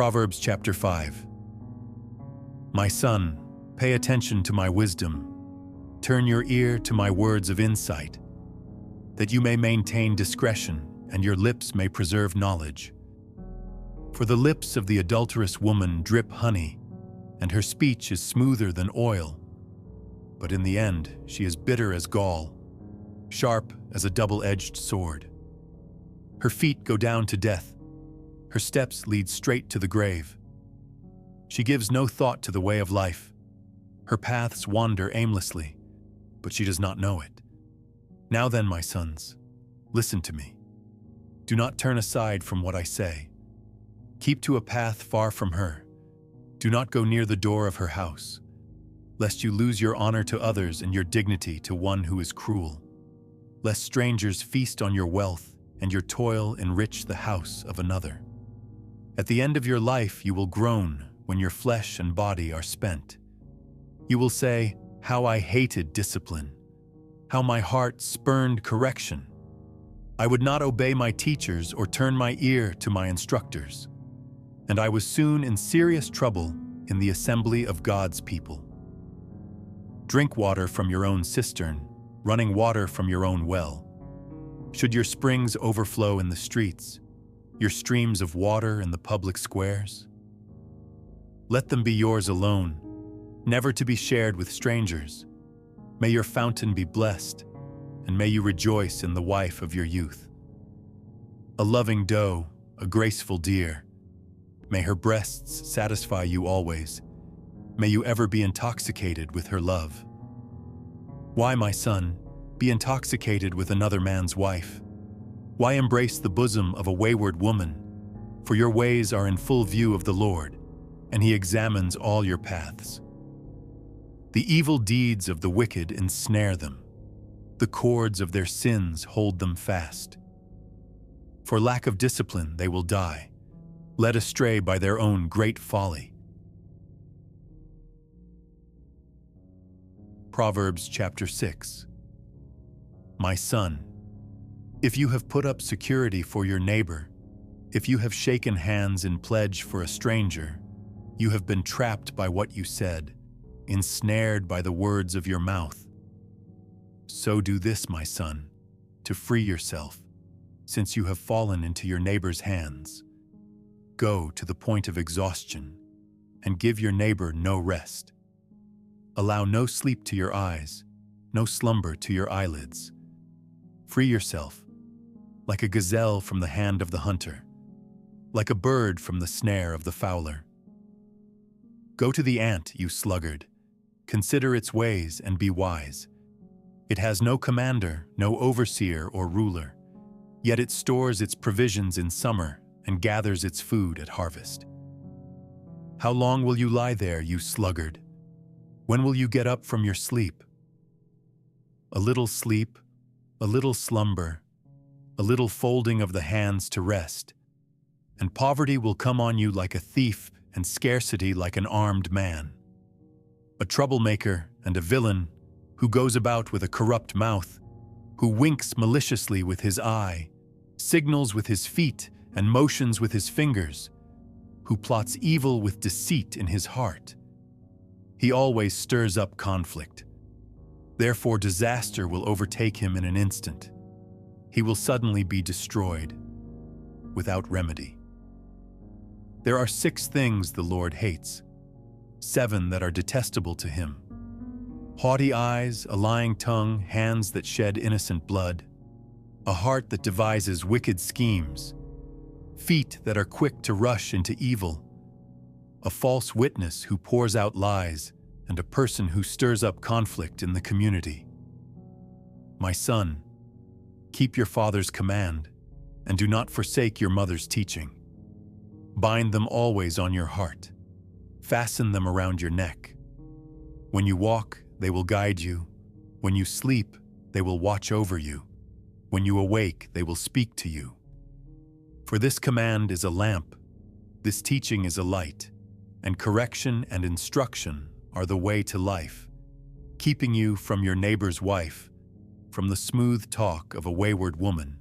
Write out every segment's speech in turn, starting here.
Proverbs chapter 5. My son, pay attention to my wisdom. Turn your ear to my words of insight, that you may maintain discretion and your lips may preserve knowledge. For the lips of the adulterous woman drip honey, and her speech is smoother than oil. But in the end, she is bitter as gall, sharp as a double-edged sword. Her feet go down to death. Her steps lead straight to the grave. She gives no thought to the way of life. Her paths wander aimlessly, but she does not know it. Now then, my sons, listen to me. Do not turn aside from what I say. Keep to a path far from her. Do not go near the door of her house, lest you lose your honor to others and your dignity to one who is cruel. Lest strangers feast on your wealth and your toil enrich the house of another. At the end of your life you will groan when your flesh and body are spent. You will say, "How I hated discipline! How my heart spurned correction! I would not obey my teachers or turn my ear to my instructors. And I was soon in serious trouble in the assembly of God's people." Drink water from your own cistern, running water from your own well. Should your springs overflow in the streets, your streams of water in the public squares? Let them be yours alone, never to be shared with strangers. May your fountain be blessed, and may you rejoice in the wife of your youth. A loving doe, a graceful deer, may her breasts satisfy you always. May you ever be intoxicated with her love. Why, my son, be intoxicated with another man's wife? Why embrace the bosom of a wayward woman? For your ways are in full view of the Lord, and he examines all your paths. The evil deeds of the wicked ensnare them. The cords of their sins hold them fast. For lack of discipline they will die, led astray by their own great folly. Proverbs chapter 6. My son, if you have put up security for your neighbor, if you have shaken hands in pledge for a stranger, you have been trapped by what you said, ensnared by the words of your mouth. So do this, my son, to free yourself, since you have fallen into your neighbor's hands. Go to the point of exhaustion and give your neighbor no rest. Allow no sleep to your eyes, no slumber to your eyelids. Free yourself, like a gazelle from the hand of the hunter, like a bird from the snare of the fowler. Go to the ant, you sluggard. Consider its ways and be wise. It has no commander, no overseer or ruler, yet it stores its provisions in summer and gathers its food at harvest. How long will you lie there, you sluggard? When will you get up from your sleep? A little sleep, a little slumber, a little folding of the hands to rest, and poverty will come on you like a thief and scarcity like an armed man. A troublemaker and a villain who goes about with a corrupt mouth, who winks maliciously with his eye, signals with his feet and motions with his fingers, who plots evil with deceit in his heart. He always stirs up conflict. Therefore disaster will overtake him in an instant. He will suddenly be destroyed, without remedy. There are 6 things the Lord hates, 7 that are detestable to him: haughty eyes, a lying tongue, hands that shed innocent blood, a heart that devises wicked schemes, feet that are quick to rush into evil, a false witness who pours out lies, and a person who stirs up conflict in the community. My son, keep your father's command, and do not forsake your mother's teaching. Bind them always on your heart. Fasten them around your neck. When you walk, they will guide you. When you sleep, they will watch over you. When you awake, they will speak to you. For this command is a lamp, this teaching is a light, and correction and instruction are the way to life, keeping you from your neighbor's wife, from the smooth talk of a wayward woman.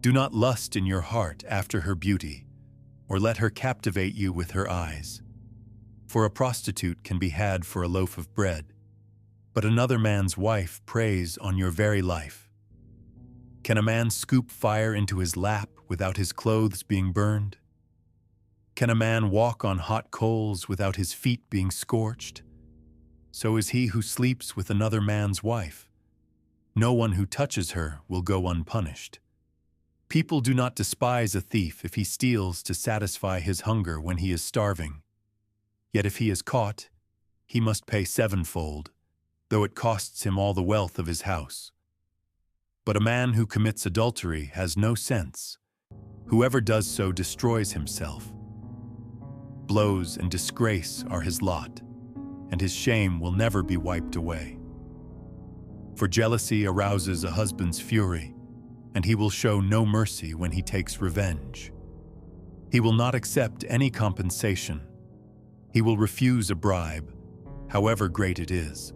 Do not lust in your heart after her beauty, or let her captivate you with her eyes. For a prostitute can be had for a loaf of bread, but another man's wife preys on your very life. Can a man scoop fire into his lap without his clothes being burned? Can a man walk on hot coals without his feet being scorched? So is he who sleeps with another man's wife. No one who touches her will go unpunished. People do not despise a thief if he steals to satisfy his hunger when he is starving. Yet if he is caught, he must pay sevenfold, though it costs him all the wealth of his house. But a man who commits adultery has no sense. Whoever does so destroys himself. Blows and disgrace are his lot, and his shame will never be wiped away. For jealousy arouses a husband's fury, and he will show no mercy when he takes revenge. He will not accept any compensation. He will refuse a bribe, however great it is.